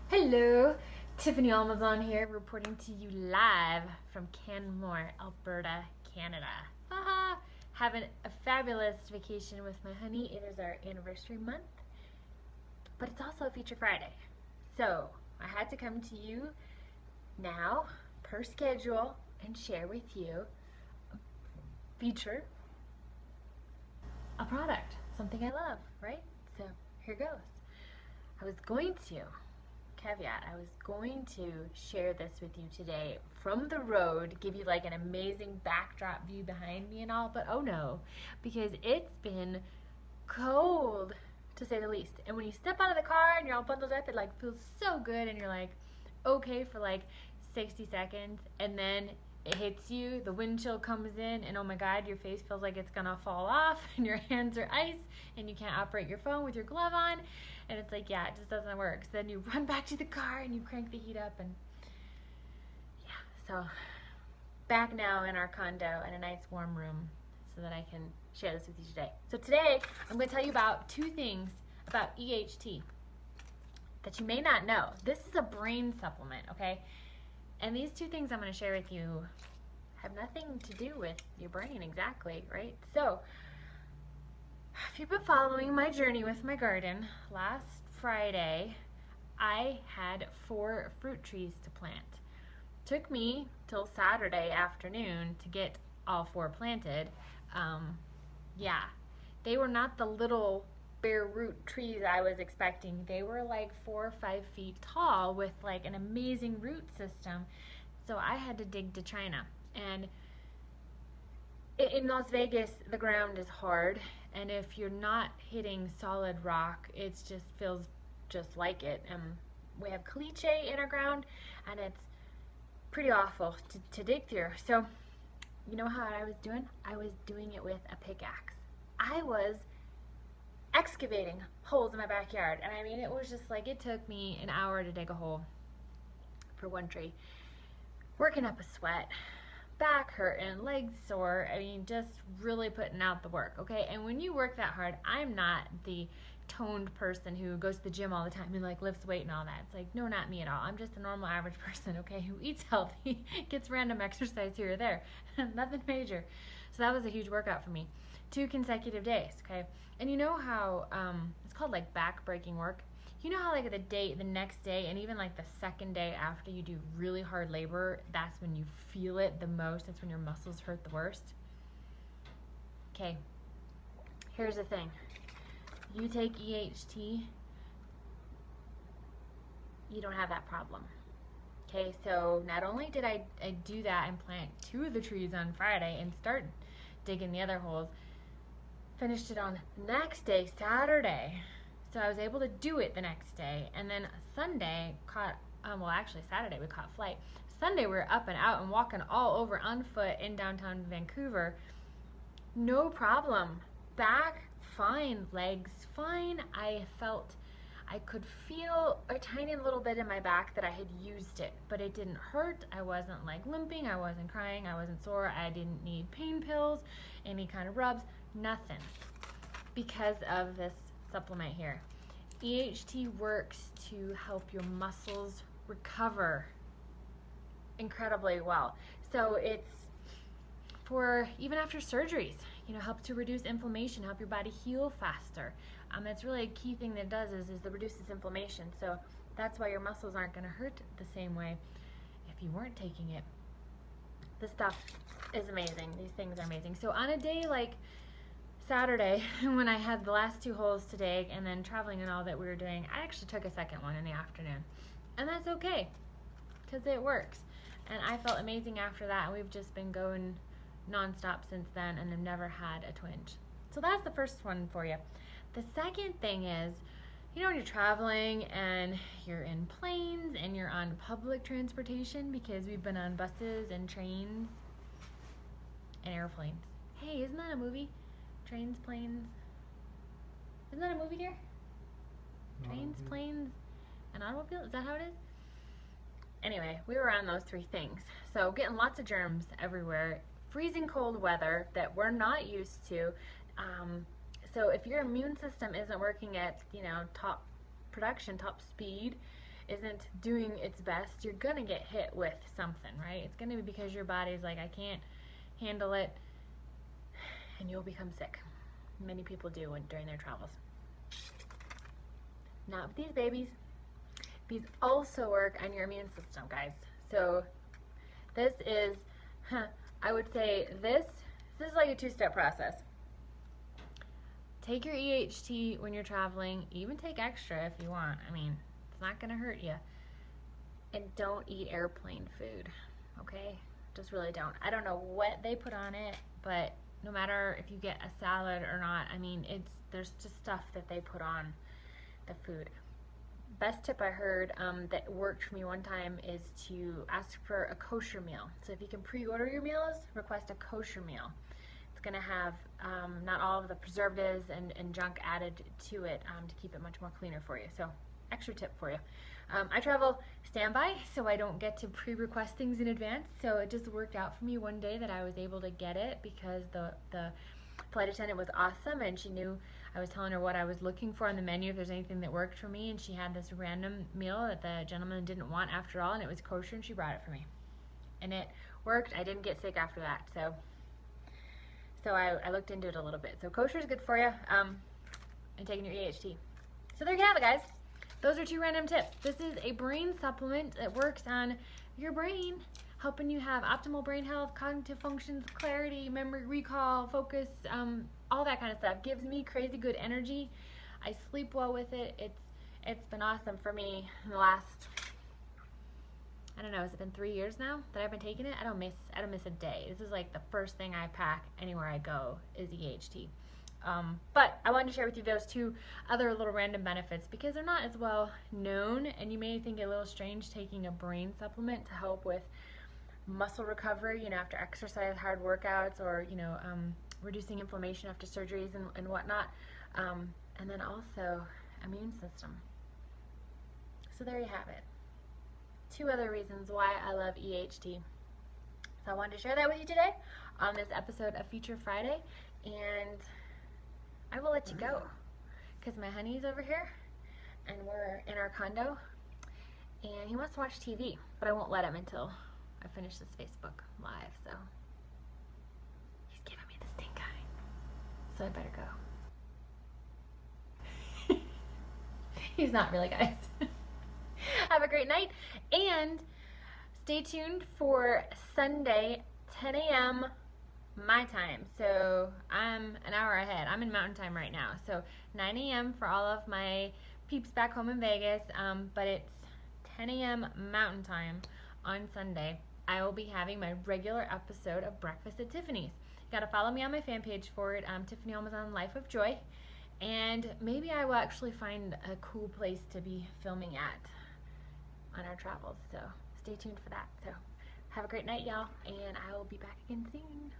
Hello, Tiffany Almazan here, reporting to you live from Canmore, Alberta, Canada. Haha! Having a fabulous vacation with my honey. It is our anniversary month, but it's also a Feature Friday. So I had to come to you now, per schedule, and share with you a feature, a product, something I love, right? So here goes. I was going to share this with you today from the road, give you like an amazing backdrop view behind me and all, but oh no, because it's been cold to say the least. And when you step out of the car and you're all bundled up, it like feels so good and you're like okay for like 60 seconds, and then it hits you, the wind chill comes in, and oh my god, your face feels like it's gonna fall off and your hands are ice and you can't operate your phone with your glove on, and it's like, yeah, it just doesn't work. So then you run back to the car and you crank the heat up, and yeah, so back now in our condo in a nice warm room so that I can share this with you today. So today I'm going to tell you about two things about EHT that you may not know. This is a brain supplement, okay? And these two things I'm going to share with you have nothing to do with your brain exactly, right? So, if you've been following my journey with my garden, last Friday I had 4 fruit trees to plant. Took me till Saturday afternoon to get all 4 planted. Yeah, they were not the little bare root trees I was expecting. They were like 4 or 5 feet tall with like an amazing root system. So I had to dig to China. And in Las Vegas, the ground is hard, and if you're not hitting solid rock, it just feels just like it. We have caliche in our ground, and it's pretty awful to dig through. So you know how I was doing? I was doing it with a pickaxe. I was excavating holes in my backyard, and I mean, it was just like, it took me an hour to dig a hole for one tree. Working up a sweat, back hurting, legs sore. I mean, just really putting out the work, okay? And when you work that hard, I'm not the toned person who goes to the gym all the time and like lifts weight and all that. It's like, no, not me at all. I'm just a normal average person, okay, who eats healthy, gets random exercise here or there, nothing major. So that was a huge workout for me. 2 consecutive days, okay? And you know how it's called like back-breaking work? You know how like the next day, and even like the second day after you do really hard labor, that's when you feel it the most. That's when your muscles hurt the worst. Okay, here's the thing. You take EHT, you don't have that problem. Okay, so not only did I do that and plant 2 of the trees on Friday and start digging the other holes, finished it on the next day, Saturday. So I was able to do it the next day. And then Sunday, Saturday we caught flight. Sunday we were up and out and walking all over on foot in downtown Vancouver. No problem. Back fine, legs fine. I could feel a tiny little bit in my back that I had used it, but it didn't hurt. I wasn't like limping, I wasn't crying, I wasn't sore, I didn't need pain pills, any kind of rubs, nothing, because of this supplement here. EHT works to help your muscles recover incredibly well. So it's for even after surgeries, help to reduce inflammation, help your body heal faster. That's really a key thing that it does is it reduces inflammation. So that's why your muscles aren't going to hurt the same way if you weren't taking it. This stuff is amazing. These things are amazing. So on a day like Saturday, when I had the last 2 holes to dig and then traveling and all that we were doing, I actually took a second one in the afternoon. And that's okay, because it works. And I felt amazing after that, and we've just been going nonstop since then and have never had a twinge. So that's the first one for you. The second thing is, when you're traveling and you're in planes and you're on public transportation, because we've been on buses and trains and airplanes. Hey, isn't that a movie? Trains, planes. Isn't that a movie, dear? Trains, planes, and automobiles. Is that how it is? Anyway, we were on those 3 things. So getting lots of germs everywhere. Freezing cold weather that we're not used to. So if your immune system isn't working at, top production, top speed, isn't doing its best, you're gonna get hit with something, right? It's gonna be because your body's like, I can't handle it, and you'll become sick. Many people do during their travels. Not with these babies. These also work on your immune system, guys. So this is, I would say this is like a two-step process. Take your EHT when you're traveling. Even take extra if you want. I mean, it's not going to hurt you. And don't eat airplane food, okay? Just really don't. I don't know what they put on it, but no matter if you get a salad or not, I mean, there's just stuff that they put on the food. Best tip I heard that worked for me one time is to ask for a kosher meal. So if you can pre-order your meals, request a kosher meal. It's going to have not all of the preservatives and junk added to it to keep it much more cleaner for you. So extra tip for you. I travel standby, so I don't get to pre-request things in advance. So it just worked out for me one day that I was able to get it because the flight attendant was awesome, and she knew I was telling her what I was looking for on the menu, if there's anything that worked for me, and she had this random meal that the gentleman didn't want after all, and it was kosher, and she brought it for me. And it worked. I didn't get sick after that, so I looked into it a little bit. So kosher is good for you, and taking your EHT. So there you have it, guys. Those are 2 random tips. This is a brain supplement that works on your brain, helping you have optimal brain health, cognitive functions, clarity, memory, recall, focus, all that kind of stuff. Gives me crazy good energy. I sleep well with it. It's been awesome for me in the last, I don't know, has it been 3 years now that I've been taking it? I don't miss a day. This is like the first thing I pack anywhere I go is EHT. But I wanted to share with you those 2 other little random benefits because they're not as well known, and you may think it a little strange taking a brain supplement to help with muscle recovery, you know, after exercise, hard workouts, or, you know, reducing inflammation after surgeries and whatnot. And then also immune system. So there you have it. 2 other reasons why I love EHT. So I wanted to share that with you today on this episode of Feature Friday, and I will let you go because my honey's over here and we're in our condo and he wants to watch TV, but I won't let him until I finish this Facebook Live. So he's giving me the stink eye, so I better go. He's not really, guys. Have a great night, and stay tuned for Sunday, 10 a.m. my time. So I'm an hour ahead. I'm in Mountain Time right now. So 9 a.m. for all of my peeps back home in Vegas, but it's 10 a.m. Mountain Time on Sunday. I will be having my regular episode of Breakfast at Tiffany's. You gotta follow me on my fan page for it, Tiffany Almazan Life of Joy, and maybe I will actually find a cool place to be filming at on our travels. So stay tuned for that. So have a great night, y'all, and I will be back again soon.